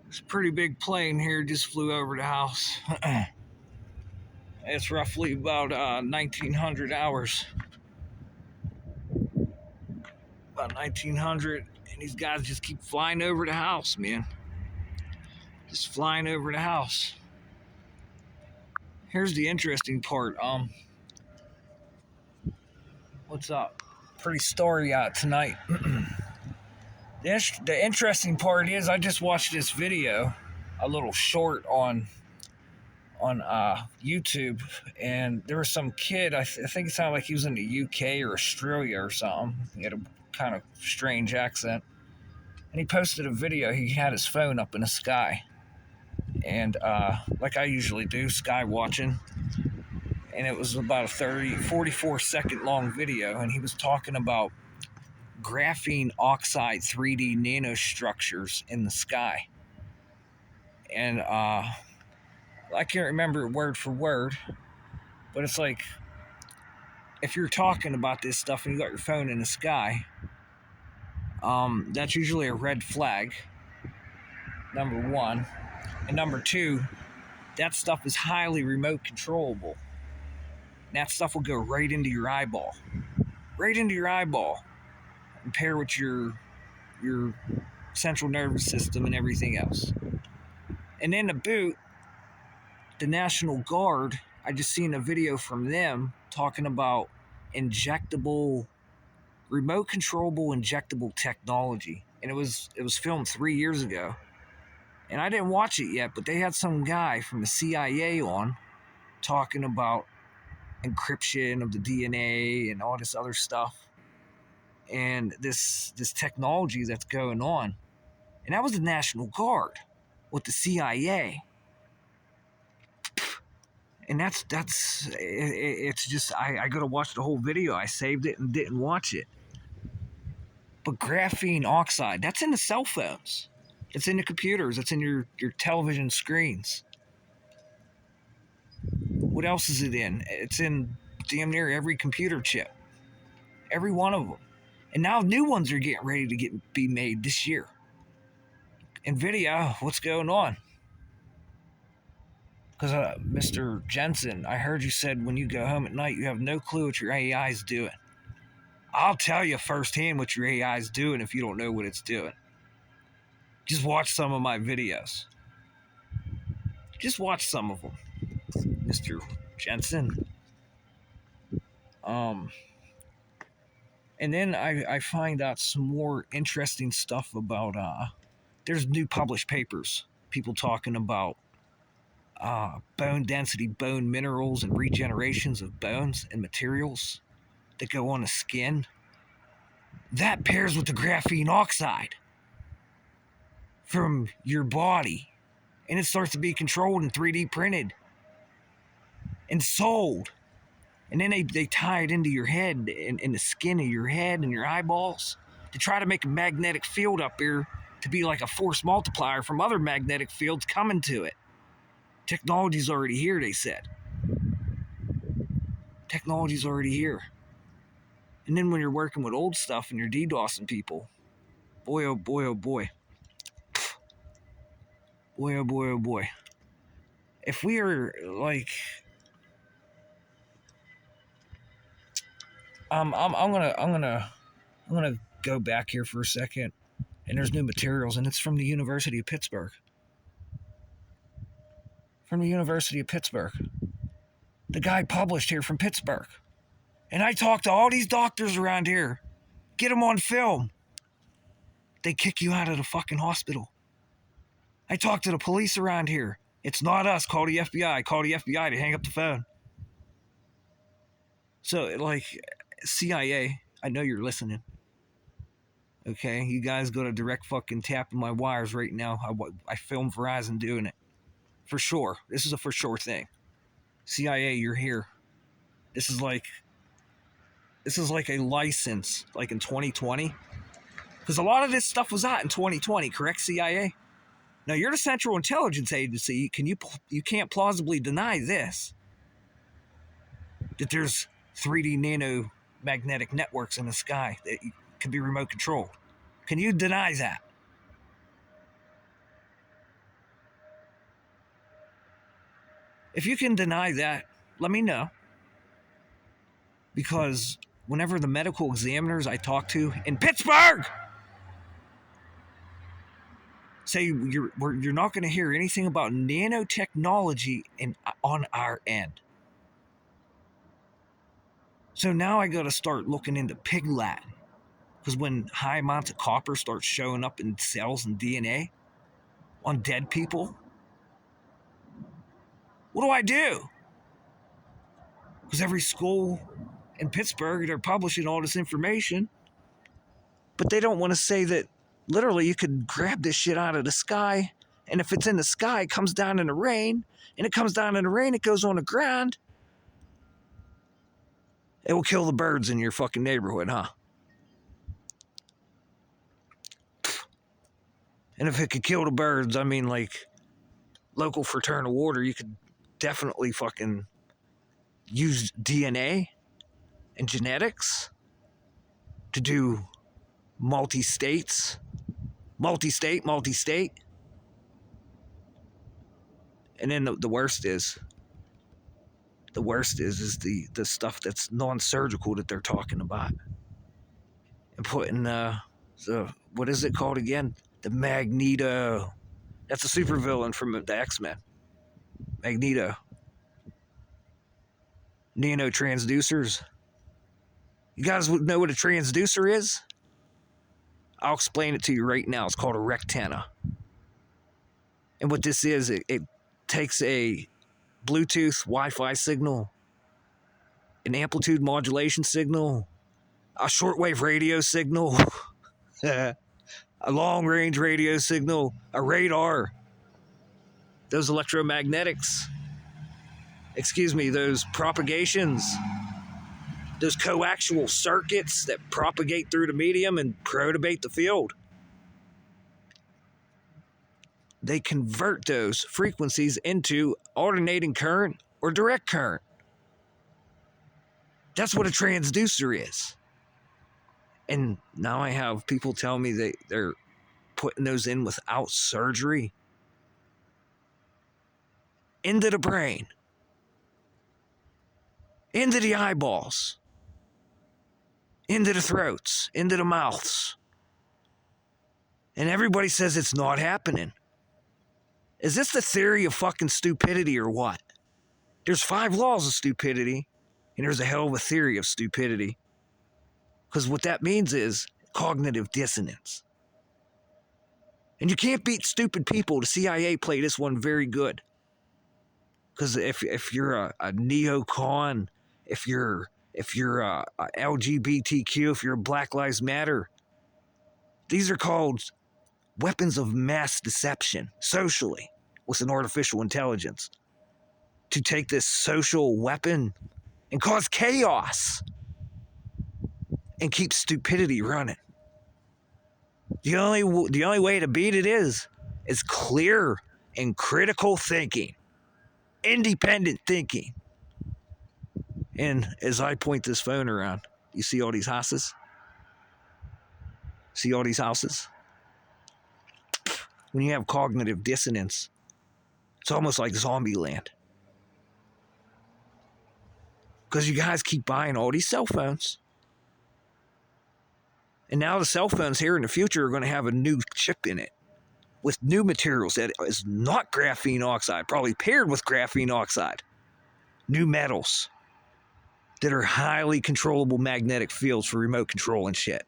This pretty big plane here just flew over the house. It's roughly about 1900 hours. About 1900, and these guys just keep flying over the house, man. Just flying over the house. Here's the interesting part. What's up? Pretty story out tonight. The interesting part is I just watched this video, a little short on YouTube, and there was some kid. I think it sounded like he was in the UK or Australia or something. He had a kind of strange accent, and he posted a video. He had his phone up in the sky, and like I usually do, sky watching. And it was about a 44 second long video, and he was talking about graphene oxide 3D nanostructures in the sky. And I can't remember word for word, but it's like, if you're talking about this stuff and you got your phone in the sky, that's usually a red flag, number one. And number two, that stuff is highly remote controllable. And that stuff will go right into your eyeball. Right into your eyeball. And pair with your central nervous system and everything else. And then to boot, the National Guard, I just seen a video from them talking about remote controllable injectable technology. And it was filmed 3 years ago. And I didn't watch it yet, but they had some guy from the CIA on talking about encryption of the DNA and all this other stuff. And this technology that's going on. And that was the National Guard with the CIA. And it's just, I gotta watch the whole video. I saved it and didn't watch it. But graphene oxide, that's in the cell phones. It's in the computers. It's in your television screens. What else is it in? It's in damn near every computer chip. Every one of them. And now new ones are getting ready to be made this year. NVIDIA, what's going on? Because Mr. Jensen, I heard you said when you go home at night, you have no clue what your AI is doing. I'll tell you firsthand what your AI is doing if you don't know what it's doing. Just watch some of my videos. Just watch some of them, Mr. Jensen. And then I find out some more interesting stuff about, there's new published papers, people talking about bone density, bone minerals, and regenerations of bones and materials that go on the skin. That pairs with the graphene oxide from your body, and it starts to be controlled and 3D printed and sold. And then they tie it into your head and in the skin of your head and your eyeballs to try to make a magnetic field up here to be like a force multiplier from other magnetic fields coming to it. Technology's already here, they said. Technology's already here. And then when you're working with old stuff and you're DDoSing people, boy, oh boy, oh boy. Boy, oh boy, oh boy. If we are like... I'm gonna go back here for a second, and there's new materials, and it's from the University of Pittsburgh. From the University of Pittsburgh. The guy published here from Pittsburgh. And I talked to all these doctors around here. Get them on film. They kick you out of the fucking hospital. I talked to the police around here. It's not us. Call the FBI. Call the FBI to hang up the phone. So, like, CIA, I know you're listening. Okay? You guys got a direct fucking tap in my wires right now. I filmed Verizon doing it. For sure. This is a for sure thing. CIA, you're here. This is like a license, like in 2020. Because a lot of this stuff was out in 2020, correct, CIA? Now, you're the Central Intelligence Agency. You can't plausibly deny this. That there's 3D nano magnetic networks in the sky that can be remote controlled. Can you deny that? If you can deny that, let me know. Because whenever the medical examiners I talk to in Pittsburgh say you're not going to hear anything about nanotechnology on our end. So now I got to start looking into pig Latin. Because when high amounts of copper start showing up in cells and DNA on dead people, what do I do? Because every school in Pittsburgh, they're publishing all this information, but they don't want to say that literally you could grab this shit out of the sky, and if it's in the sky, it comes down in the rain, and it comes down in the rain, it goes on the ground. It will kill the birds in your fucking neighborhood, huh? And if it could kill the birds, I mean, like, local fraternal order, you could definitely fucking use DNA and genetics to do multi-state. And then the worst is the stuff that's non-surgical that they're talking about. And putting the what is it called again? The Magneto. That's a supervillain from the X-Men. Magneto. Nanotransducers. You guys know what a transducer is? I'll explain it to you right now. It's called a rectenna. And what this is, it takes a Bluetooth Wi-Fi signal, an amplitude modulation signal, a shortwave radio signal, a long-range radio signal, a radar, those electromagnetics, those propagations, those coaxial circuits that propagate through the medium and perturbate the field. They convert those frequencies into alternating current or direct current. That's what a transducer is. And now I have people tell me they're putting those in without surgery into the brain, into the eyeballs, into the throats, into the mouths. And everybody says it's not happening. Is this the theory of fucking stupidity or what? There's 5 laws of stupidity, and there's a hell of a theory of stupidity. Because what that means is cognitive dissonance. And you can't beat stupid people. The CIA played this one very good. Because if you're a neocon, if you're a LGBTQ, if you're a Black Lives Matter, these are called weapons of mass deception, socially, with an artificial intelligence, to take this social weapon and cause chaos and keep stupidity running. The only way to beat it is clear and critical thinking, independent thinking. And as I point this phone around, you see all these houses? See all these houses? When you have cognitive dissonance, it's almost like zombie land. Because you guys keep buying all these cell phones. And now the cell phones here in the future are going to have a new chip in it with new materials that is not graphene oxide, probably paired with graphene oxide. New metals that are highly controllable magnetic fields for remote control and shit.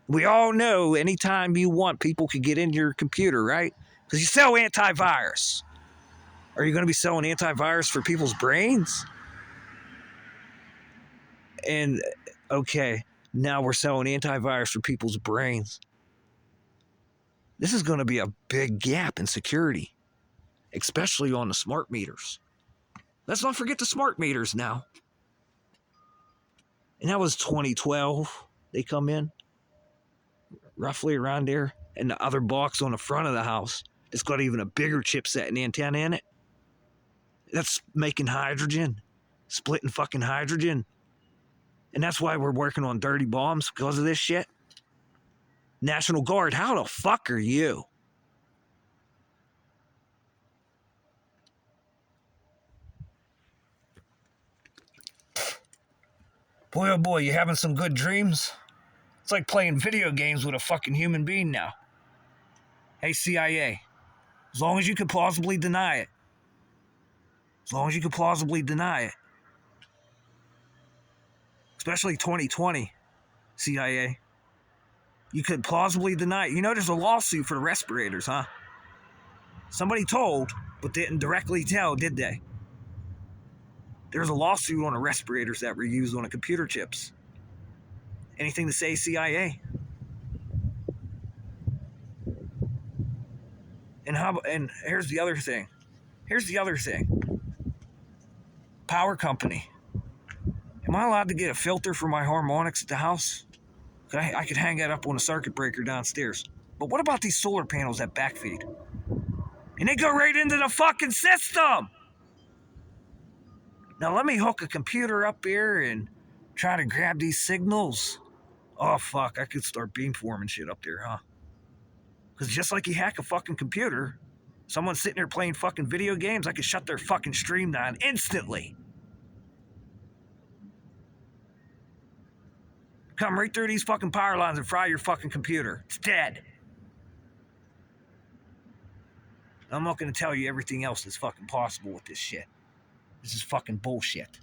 We all know anytime you want, people can get into your computer, right? Because you sell antivirus. Are you going to be selling antivirus for people's brains? And, okay, now we're selling antivirus for people's brains. This is going to be a big gap in security, especially on the smart meters. Let's not forget the smart meters now. And that was 2012. They come in, roughly around there. And the other box on the front of the house, it's got even a bigger chipset and antenna in it. That's making hydrogen, splitting fucking hydrogen. And that's why we're working on dirty bombs, because of this shit. National Guard, how the fuck are you? Boy, oh boy, you having some good dreams? It's like playing video games with a fucking human being now. Hey, CIA, as long as you could plausibly deny it, especially 2020, CIA, you could plausibly deny it. You know there's a lawsuit for the respirators, huh? Somebody told, but didn't directly tell, did they? There's a lawsuit on the respirators that were used on the computer chips. Anything to say, CIA? And here's the other thing. Power company. Am I allowed to get a filter for my harmonics at the house? I could hang that up on a circuit breaker downstairs. But what about these solar panels that backfeed? And they go right into the fucking system! Now let me hook a computer up here and try to grab these signals. Oh fuck, I could start beamforming shit up there, huh? Because just like you hack a fucking computer, someone's sitting there playing fucking video games, I could shut their fucking stream down instantly. Come right through these fucking power lines and fry your fucking computer. It's dead. I'm not going to tell you everything else that's fucking possible with this shit. This is fucking bullshit.